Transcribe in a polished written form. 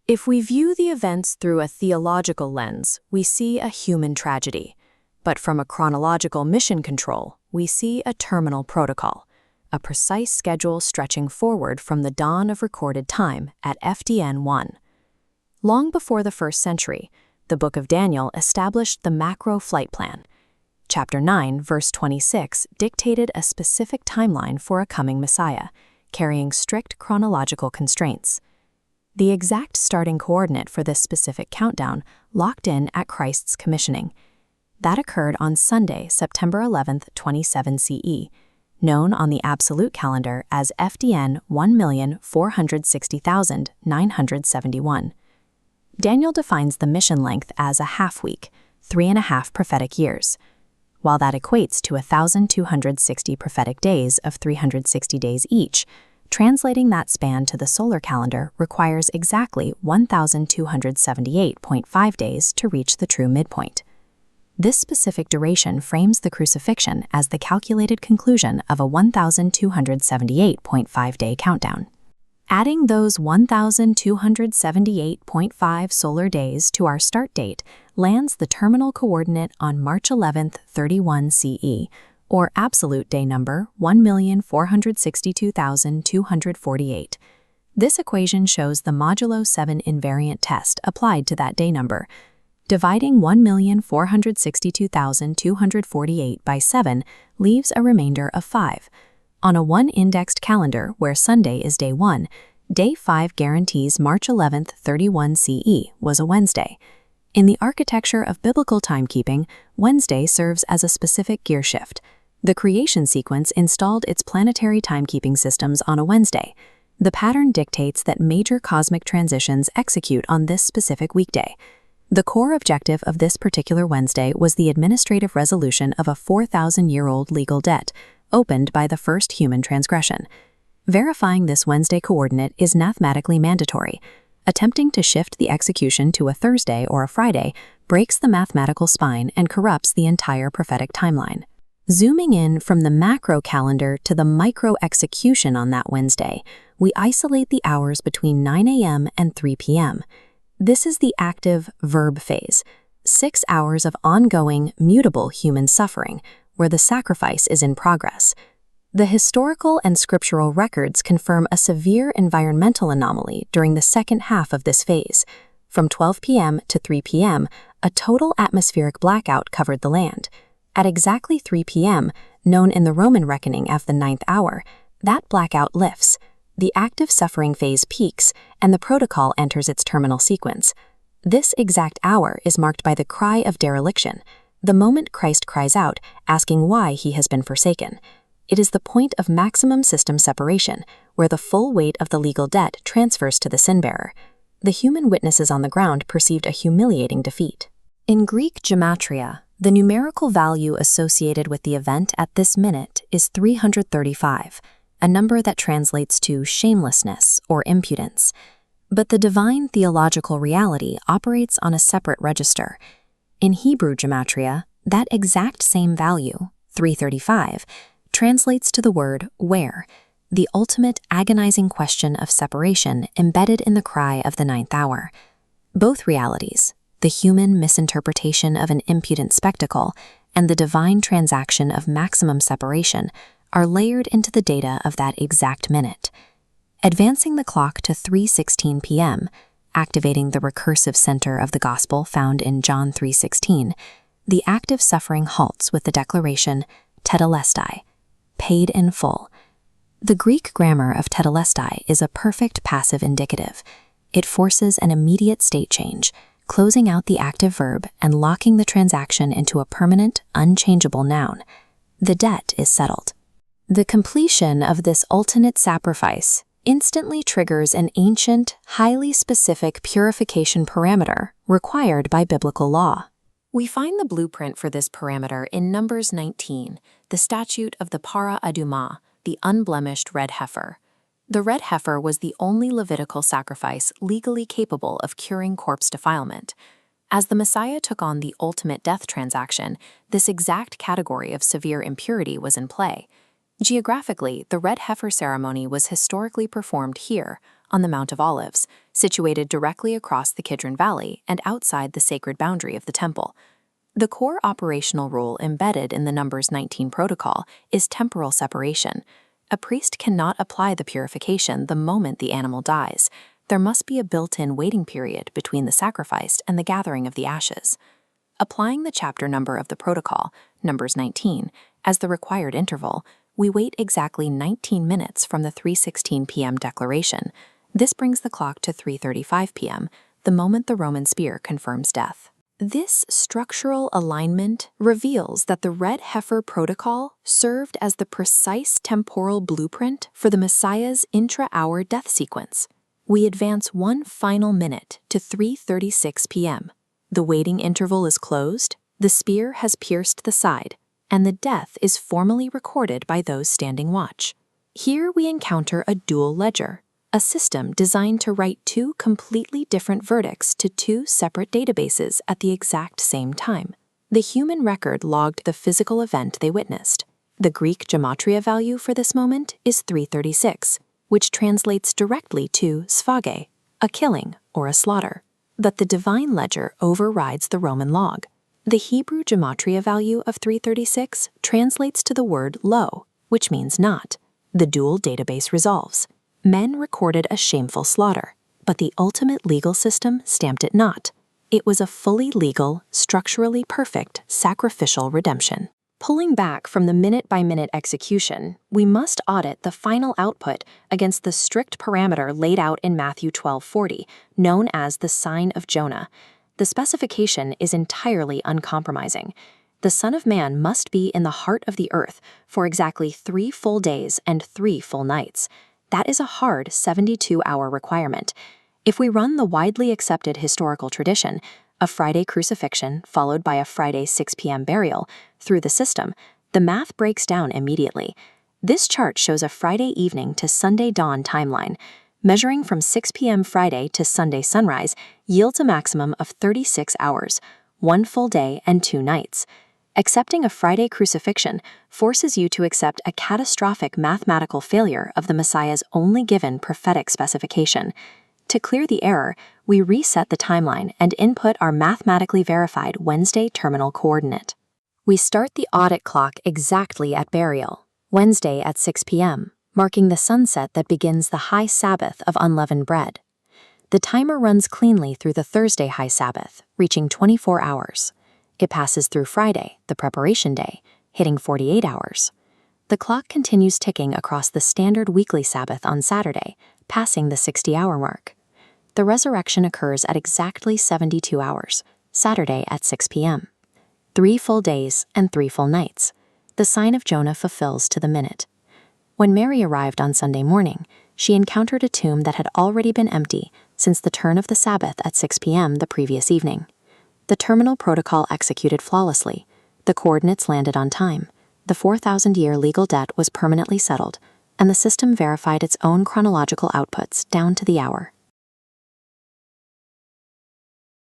If we view the events through a theological lens, we see a human tragedy. But from a chronological mission control, we see a terminal protocol, a precise schedule stretching forward from the dawn of recorded time at FDN 1. Long before the 1st century, the Book of Daniel established the macro flight plan. Chapter 9, verse 26 dictated a specific timeline for a coming Messiah, carrying strict chronological constraints. The exact starting coordinate for this specific countdown locked in at Christ's commissioning. That occurred on Sunday, September 11, 27 CE, known on the absolute calendar as FDN 1,460,971. Daniel defines the mission length as a half week, 3.5 prophetic years. While that equates to 1,260 prophetic days of 360 days each, translating that span to the solar calendar requires exactly 1,278.5 days to reach the true midpoint. This specific duration frames the crucifixion as the calculated conclusion of a 1,278.5-day countdown. Adding those 1,278.5 solar days to our start date lands the terminal coordinate on March 11, 31 CE, or absolute day number 1,462,248. This equation shows the modulo 7 invariant test applied to that day number. Dividing 1,462,248 by 7 leaves a remainder of 5. On a 1-indexed calendar where Sunday is day 1, day 5 guarantees March 11, 31 CE was a Wednesday. In the architecture of biblical timekeeping, Wednesday serves as a specific gear shift. The creation sequence installed its planetary timekeeping systems on a Wednesday. The pattern dictates that major cosmic transitions execute on this specific weekday. The core objective of this particular Wednesday was the administrative resolution of a 4,000-year-old legal debt, opened by the first human transgression. Verifying this Wednesday coordinate is mathematically mandatory. Attempting to shift the execution to a Thursday or a Friday breaks the mathematical spine and corrupts the entire prophetic timeline. Zooming in from the macro calendar to the micro execution on that Wednesday, we isolate the hours between 9 a.m. and 3 p.m. This is the active verb phase, 6 hours of ongoing, mutable human suffering, where the sacrifice is in progress. The historical and scriptural records confirm a severe environmental anomaly during the second half of this phase. From 12 p.m. to 3 p.m., a total atmospheric blackout covered the land. At exactly 3 p.m., known in the Roman reckoning as the 9th hour, that blackout lifts. The active suffering phase peaks, and the protocol enters its terminal sequence. This exact hour is marked by the cry of dereliction, the moment Christ cries out, asking why he has been forsaken. It is the point of maximum system separation, where the full weight of the legal debt transfers to the sin-bearer. The human witnesses on the ground perceived a humiliating defeat. In Greek gematria, the numerical value associated with the event at this minute is 335, a number that translates to shamelessness or impudence. But the divine theological reality operates on a separate register. In Hebrew gematria, that exact same value, 335, translates to the word where, the ultimate agonizing question of separation embedded in the cry of the 9th hour. Both realities, the human misinterpretation of an impudent spectacle and the divine transaction of maximum separation, are layered into the data of that exact minute. Advancing the clock to 3:16 p.m., activating the recursive center of the gospel found in John 3:16, the active suffering halts with the declaration, tetelestai, paid in full. The Greek grammar of tetelestai is a perfect passive indicative. It forces an immediate state change, closing out the active verb and locking the transaction into a permanent, unchangeable noun. The debt is settled. The completion of this ultimate sacrifice instantly triggers an ancient, highly specific purification parameter required by biblical law. We find the blueprint for this parameter in Numbers 19, the statute of the para adumah, the unblemished red heifer. The red heifer was the only Levitical sacrifice legally capable of curing corpse defilement. As the Messiah took on the ultimate death transaction, this exact category of severe impurity was in play. Geographically, the red heifer ceremony was historically performed here, on the Mount of Olives, situated directly across the Kidron Valley and outside the sacred boundary of the temple. The core operational rule embedded in the Numbers 19 protocol is temporal separation. A priest cannot apply the purification the moment the animal dies. There must be a built-in waiting period between the sacrifice and the gathering of the ashes. Applying the chapter number of the protocol, Numbers 19, as the required interval, we wait exactly 19 minutes from the 3:16 p.m. declaration. This brings the clock to 3:35 p.m., the moment the Roman spear confirms death. This structural alignment reveals that the red heifer protocol served as the precise temporal blueprint for the Messiah's intra-hour death sequence. We advance one final minute to 3:36 p.m. The waiting interval is closed, the spear has pierced the side, and the death is formally recorded by those standing watch. Here we encounter a dual ledger, a system designed to write two completely different verdicts to two separate databases at the exact same time. The human record logged the physical event they witnessed. The Greek gematria value for this moment is 336, which translates directly to sphage, a killing or a slaughter. But the divine ledger overrides the Roman log. The Hebrew gematria value of 336 translates to the word lo, which means not. The dual database resolves. Men recorded a shameful slaughter, but the ultimate legal system stamped it not. It was a fully legal, structurally perfect, sacrificial redemption. Pulling back from the minute-by-minute execution, we must audit the final output against the strict parameter laid out in Matthew 12:40, known as the sign of Jonah. The specification is entirely uncompromising. The Son of Man must be in the heart of the earth for exactly 3 full days and 3 full nights. That is a hard 72-hour requirement. If we run the widely accepted historical tradition, a Friday crucifixion followed by a Friday 6 p.m. burial, through the system, the math breaks down immediately. This chart shows a Friday evening to Sunday dawn timeline. Measuring from 6 p.m. Friday to Sunday sunrise yields a maximum of 36 hours, 1 full day and 2 nights. Accepting a Friday crucifixion forces you to accept a catastrophic mathematical failure of the Messiah's only given prophetic specification. To clear the error, we reset the timeline and input our mathematically verified Wednesday terminal coordinate. We start the audit clock exactly at burial, Wednesday at 6 p.m., marking the sunset that begins the High Sabbath of unleavened bread. The timer runs cleanly through the Thursday High Sabbath, reaching 24 hours. It passes through Friday, the preparation day, hitting 48 hours. The clock continues ticking across the standard weekly Sabbath on Saturday, passing the 60-hour mark. The resurrection occurs at exactly 72 hours, Saturday at 6 p.m. 3 full days and 3 full nights. The sign of Jonah fulfills to the minute. When Mary arrived on Sunday morning, she encountered a tomb that had already been empty since the turn of the Sabbath at 6 p.m. the previous evening. The terminal protocol executed flawlessly. The coordinates landed on time. The 4,000-year legal debt was permanently settled, and the system verified its own chronological outputs down to the hour.